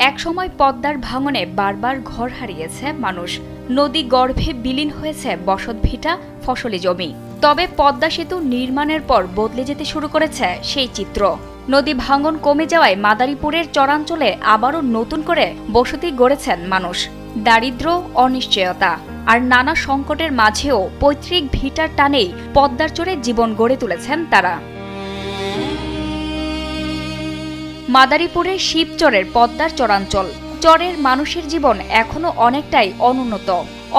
একসময় পদ্মার ভাঙনে বারবার ঘর হারিয়েছে মানুষ। নদী গর্ভে বিলীন হয়েছে বসতভিটা, ফসলি জমি। তবে পদ্মা সেতু নির্মাণের পর বদলে যেতে শুরু করেছে সেই চিত্র। নদী ভাঙন কমে যাওয়ায় মাদারীপুরের চরাঞ্চলে আবারও নতুন করে বসতি গড়েছেন মানুষ। দারিদ্র্য, অনিশ্চয়তা আর নানা সংকটের মাঝেও পৈতৃক ভিটার টানেই পদ্মার চরে জীবন গড়ে তুলেছেন তারা। মাদারীপুরের শিবচরের পদ্মার চরাঞ্চল। চরের মানুষের জীবন এখনো অনেকটাই অনুন্নত।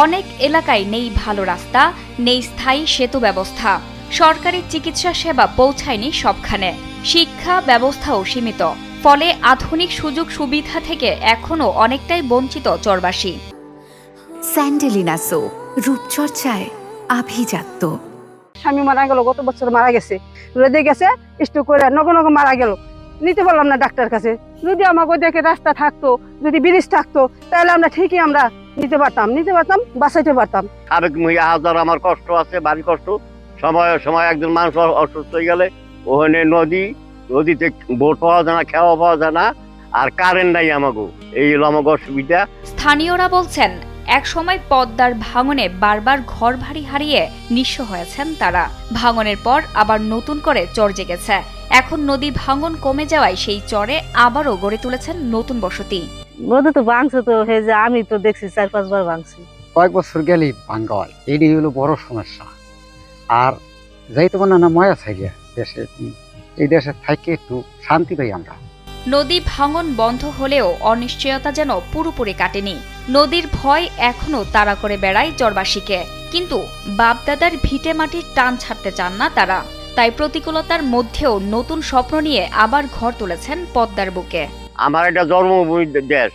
অনেক এলাকায় নেই ভালো রাস্তা, নেই স্থায়ী সেতু ব্যবস্থা। সরকারি চিকিৎসা সেবা পৌঁছায়নি সবখানে। শিক্ষা ব্যবস্থাও সীমিত। ফলে আধুনিক সুযোগ সুবিধা থেকে এখনো অনেকটাই বঞ্চিত চরবাসী। স্যান্ডেলিনা সো, রূপচর্চায় আভিজাত্য। স্বামী মারা গেল, গত বছর মারা গেছে, রোদে গেছে, স্ট্রোক করে নগ মারা গেল। নিতে পারলাম না ডাক্তার কাছে। যদি আমাকে দেখে রাস্তা থাকতো, যদি ব্রিজ থাকতো, তাহলে আমরা ঠিকই আমরা নিতে পারতাম, বাঁচাইতে পারতাম। সাবেক হাজার আমার কষ্ট আছে, বাড়ি কষ্ট। সময় একজন মানুষ অসুস্থ হয়ে গেলে ওখানে নদীতে বোট পাওয়া যায় না, খাওয়া পাওয়া যায় না, আর কারেন্ট নাই। আমাকে এই হলো আমাকে অসুবিধা। স্থানীয়রা বলছেন, একসময় পদ্মার ভাঙনে বারবার ঘর বাড়ি হারিয়ে নিঃস্ব হয়েছেন তারা। ভাঙনের পর আবার নতুন করে চর জেগেছে। এখন নদী ভাঙন কমে যাওয়ায় সেই চরে আবারও গড়ে তুলেছেন নতুন বসতি। নদী তো ভাঙছে, তো যে আমি তো দেখছি 4-5 বার ভাঙছি। কয়েক বছর গেলেই ভাঙ্গা হয়, এটাই হলো বড় সমস্যা। আর যাইতে পারে না ময়া ছাইয়া দেশে, এই দেশে থাইকে একটু শান্তি পাই আমরা। নদী ভাঙন বন্ধ হলেও অনিশ্চয়তা যেন পুরোপুরি কাটেনি। নদীর ভয় এখনো তাড়া করে বেড়ায় চরবাসীকে। কিন্তু বাপদাদার ভিটে মাটির টান ছাড়তে চান না তারা। তাই প্রতিকূলতার মধ্যেও নতুন স্বপ্ন নিয়ে আবার ঘর তুলেছেন পদ্মার বুকে। আমার একটা জন্মভূমি দেশ,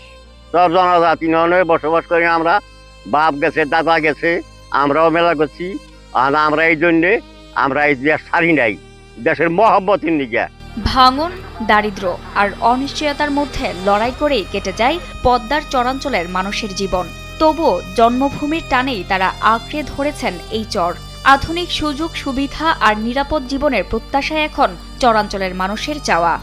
সব জনজাতি নয় বসবাস করি আমরা। বাপ গেছে, দাদা গেছে, আমরাও মেলা করছি। আর আমরা এই জন্যে আমরা এই দেশ ছাড়ি নাই, দেশের মহব্বতের নিকে। ভাঙন, দারিদ্র্য আর অনিশ্চয়তার মধ্যে লড়াই করেই কেটে যায় পদ্মার চরাঞ্চলের মানুষের জীবন। তবুও জন্মভূমির টানেই তারা আঁকড়ে ধরেছেন এই চর। আধুনিক সুযোগ সুবিধা আর নিরাপদ জীবনের প্রত্যাশায় এখন চরাঞ্চলের মানুষের চাওয়া।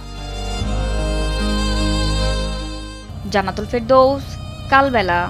জান্নাতুল ফেরদৌস, কালবেলা।